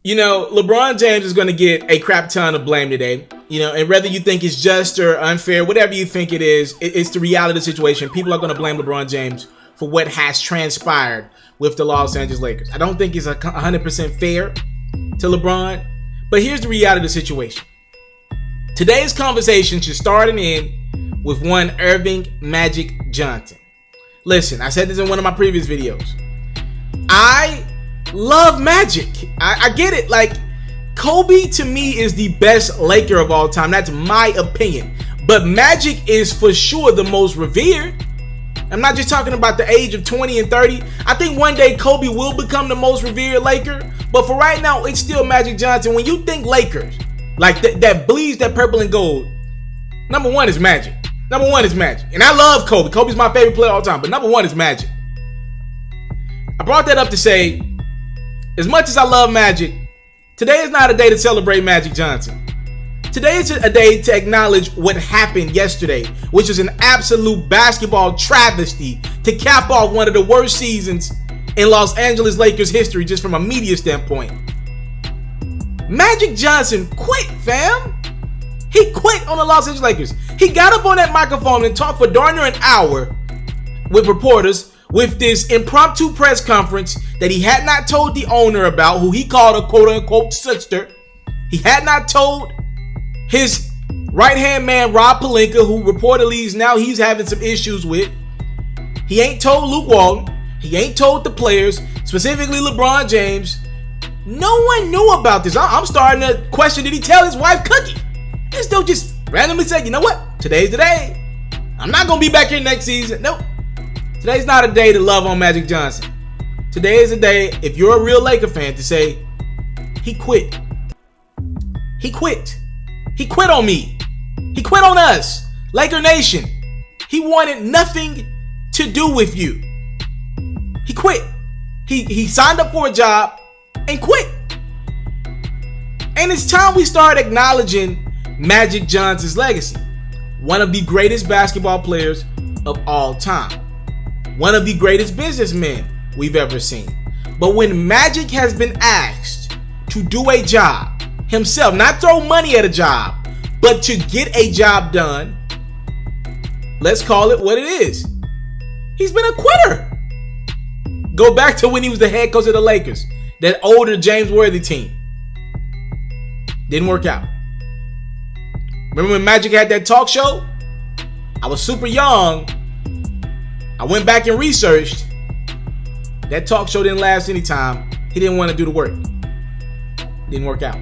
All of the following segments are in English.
LeBron James is going to get a crap ton of blame today. And whether you think it's just or unfair, whatever you think it is, it's the reality of the situation. People are going to blame LeBron James for what has transpired with the Los Angeles Lakers. I don't think it's 100% fair to LeBron, but here's the reality of the situation. Today's conversation should start and end with one Irving Magic Johnson. Listen, I said this in one of my previous videos. I love Magic. I get it. Like, Kobe to me is the best Laker of all time. That's my opinion. But Magic is for sure the most revered. I'm not just talking about the age of 20 and 30. I think one day Kobe will become the most revered Laker. But for right now, it's still Magic Johnson. When you think Lakers, like that bleeds that purple and gold, number one is Magic. Number one is Magic. And I love Kobe. Kobe's my favorite player of all time. But number one is Magic. I brought that up to say, as much as I love Magic, today is not a day to celebrate Magic Johnson. Today is a day to acknowledge what happened yesterday, which is an absolute basketball travesty to cap off one of the worst seasons in Los Angeles Lakers history, just from a media standpoint. Magic Johnson quit, fam. He quit on the Los Angeles Lakers. He got up on that microphone and talked for darn near an hour with reporters with this impromptu press conference that he had not told the owner about, who he called a quote-unquote sister. He had not told his right-hand man, Rob Pelinka, who reportedly he's having some issues with. He ain't told Luke Walton. He ain't told the players, specifically LeBron James. No one knew about this. I'm starting to question, did he tell his wife Cookie? This dude just randomly said, you know what? Today's the day. I'm not going to be back here next season. Nope. Today's not a day to love on Magic Johnson. Today is a day, if you're a real Laker fan, to say, he quit. He quit. He quit on me. He quit on us. Laker Nation. He wanted nothing to do with you. He quit. He signed up for a job and quit. And it's time we start acknowledging Magic Johnson's legacy. One of the greatest basketball players of all time. One of the greatest businessmen we've ever seen. But when Magic has been asked to do a job himself, not throw money at a job, but to get a job done, let's call it what it is. He's been a quitter. Go back to when he was the head coach of the Lakers, that older James Worthy team. Didn't work out. Remember when Magic had that talk show? I was super young. I went back and researched. That talk show didn't last any time. He didn't want to do the work. Didn't work out.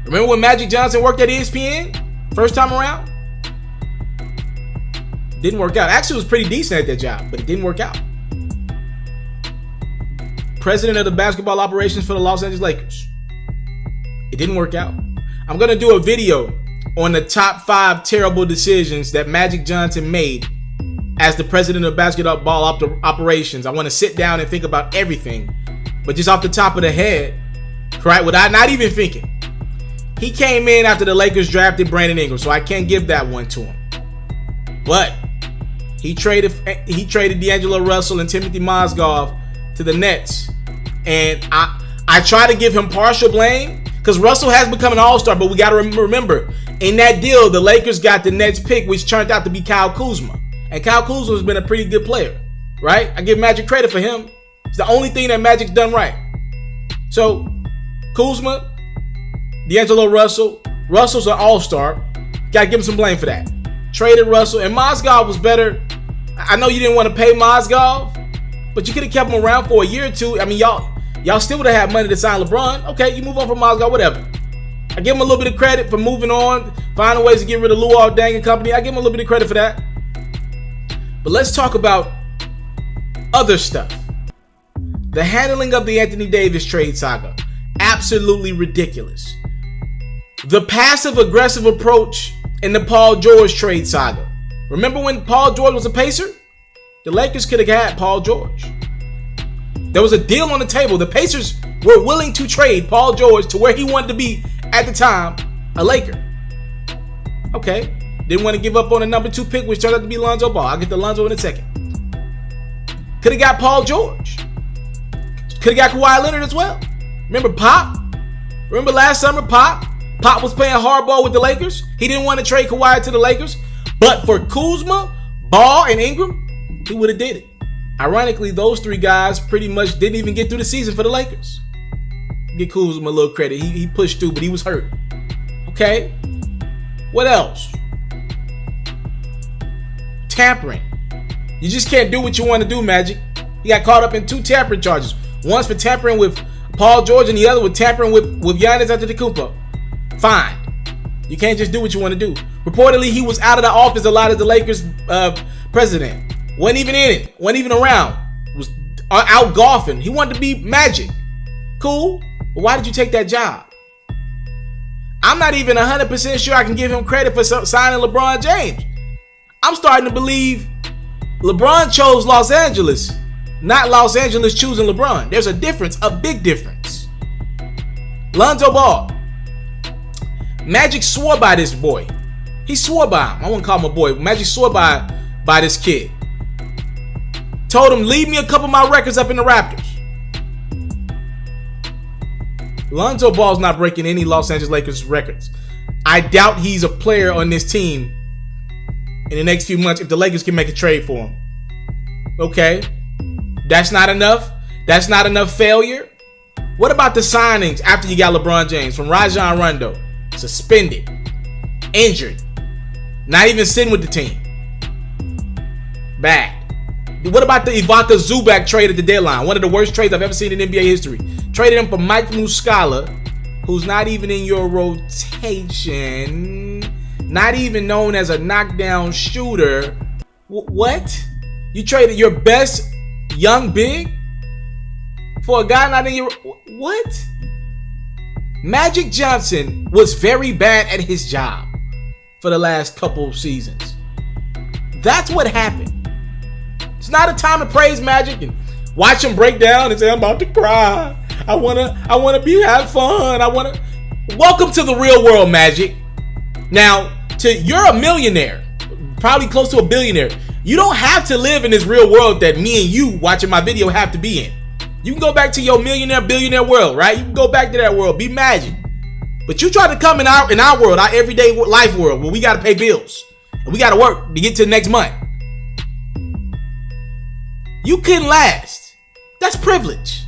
Remember when Magic Johnson worked at ESPN? First time around? Didn't work out. Actually, it was pretty decent at that job, but it didn't work out. President of the basketball operations for the Los Angeles Lakers. It didn't work out. I'm going to do a video on the top 5 terrible decisions that Magic Johnson made as the president of basketball operations. I want to sit down and think about everything. But just off the top of the head, right, without not even thinking, he came in after the Lakers drafted Brandon Ingram, so I can't give that one to him. But he traded D'Angelo Russell and Timothy Mozgov to the Nets. And I try to give him partial blame because Russell has become an all-star, but we got to remember, in that deal, the Lakers got the Nets pick, which turned out to be Kyle Kuzma. And Kyle Kuzma has been a pretty good player, right? I give Magic credit for him. It's the only thing that Magic's done right. So, Kuzma, D'Angelo Russell. Russell's an all-star. Got to give him some blame for that. Traded Russell. And Mozgov was better. I know you didn't want to pay Mozgov, but you could have kept him around for a year or two. I mean, y'all still would have had money to sign LeBron. Okay, you move on from Mozgov, whatever. I give him a little bit of credit for moving on, finding ways to get rid of Luol Deng and company. I give him a little bit of credit for that. But let's talk about other stuff. The handling of the Anthony Davis trade saga. Absolutely ridiculous. The passive-aggressive approach in the Paul George trade saga. Remember when Paul George was a Pacer? The Lakers could have had Paul George. There was a deal on the table. The Pacers were willing to trade Paul George to where he wanted to be at the time, a Laker. Okay. Didn't want to give up on a number 2 pick, which turned out to be Lonzo Ball. I'll get to Lonzo in a second. Could have got Paul George. Could have got Kawhi Leonard as well. Remember Pop? Remember last summer, Pop? Pop was playing hardball with the Lakers. He didn't want to trade Kawhi to the Lakers. But for Kuzma, Ball, and Ingram, he would have did it. Ironically, those three guys pretty much didn't even get through the season for the Lakers. Give Kuzma a little credit. He pushed through, but he was hurt. Okay? What else? Tampering. You just can't do what you want to do, Magic. He got caught up in 2 tampering charges. One's for tampering with Paul George and the other with tampering with Giannis Antetokounmpo. Fine. You can't just do what you want to do. Reportedly, he was out of the office a lot as the Lakers president. Wasn't even in it. Wasn't even around. Was out golfing. He wanted to be Magic. Cool. But why did you take that job? I'm not even 100% sure I can give him credit for signing LeBron James. I'm starting to believe LeBron chose Los Angeles, not Los Angeles choosing LeBron. There's a difference, a big difference. Lonzo Ball. Magic swore by this boy. He swore by him. I wouldn't call him a boy. Magic swore by this kid. Told him, leave me a couple of my records up in the Raptors. Lonzo Ball's not breaking any Los Angeles Lakers records. I doubt he's a player on this team in the next few months if the Lakers can make a trade for him. Okay. That's not enough. That's not enough failure. What about the signings after you got LeBron James? From Rajon Rondo. Suspended. Injured. Not even sitting with the team. Bad. What about the Ivica Zubac trade at the deadline? One of the worst trades I've ever seen in NBA history. Traded him for Mike Muscala, who's not even in your rotation. Not even known as a knockdown shooter. What? You traded your best young big for a guy not in your... What? Magic Johnson was very bad at his job for the last couple of seasons. That's what happened. It's not a time to praise Magic and watch him break down and say, I'm about to cry. I wanna have fun. Welcome to the real world, Magic. Now, you're a millionaire, probably close to a billionaire. You don't have to live in this real world that me and you watching my video have to be in. You can go back to your millionaire, billionaire world, right? You can go back to that world, be Magic. But you try to come in our world, our everyday life world, where we got to pay bills and we got to work to get to the next month. You couldn't last. That's privilege.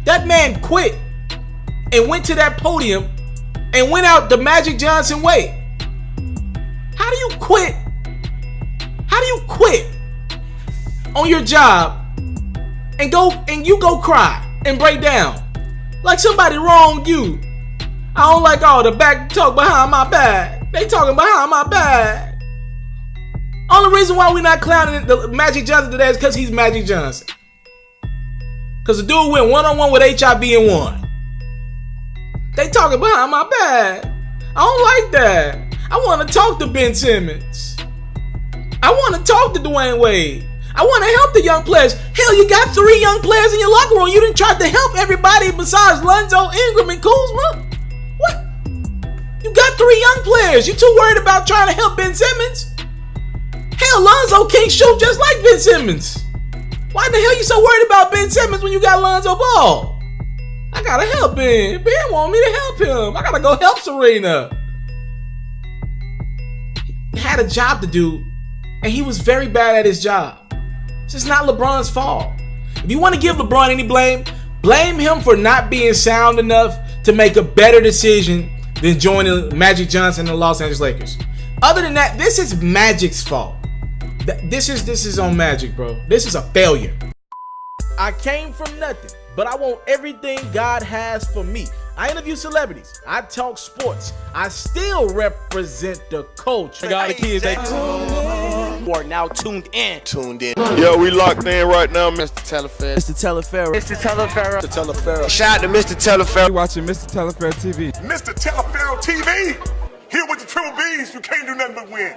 That man quit and went to that podium and went out the Magic Johnson way. How do you quit? How do you quit on your job and you go cry and break down like somebody wronged you? I don't like all the back talk behind my back. They talking behind my back. Only reason why we're not clowning the Magic Johnson today is because he's Magic Johnson. Because the dude went one-on-one with HIV and won. They talking behind my back. I don't like that. I want to talk to Ben Simmons. I want to talk to Dwayne Wade. I want to help the young players. Hell, you got 3 young players in your locker room. You didn't try to help everybody besides Lonzo, Ingram, and Kuzma. What? You got 3 young players. You too worried about trying to help Ben Simmons? Hell, Lonzo can't shoot just like Ben Simmons. Why the hell you so worried about Ben Simmons when you got Lonzo Ball? I gotta help Ben. Ben want me to help him. I gotta go help Serena. He had a job to do, and he was very bad at his job. It's just not LeBron's fault. If you want to give LeBron any blame, blame him for not being sound enough to make a better decision than joining Magic Johnson and the Los Angeles Lakers. Other than that, this is Magic's fault. This is on Magic, bro. This is a failure. I came from nothing, but I want everything God has for me. I interview celebrities. I talk sports. I still represent the culture. I got the kids. They are now tuned in. Yo, we locked in right now, Mr.Taliaferro. Mr.Taliaferro. Mr.Taliaferro. Shout out to Mr.Taliaferro. You're watching Mr.Taliaferro TV. Mr.Taliaferro TV. Here with the triple B's, you can't do nothing but win.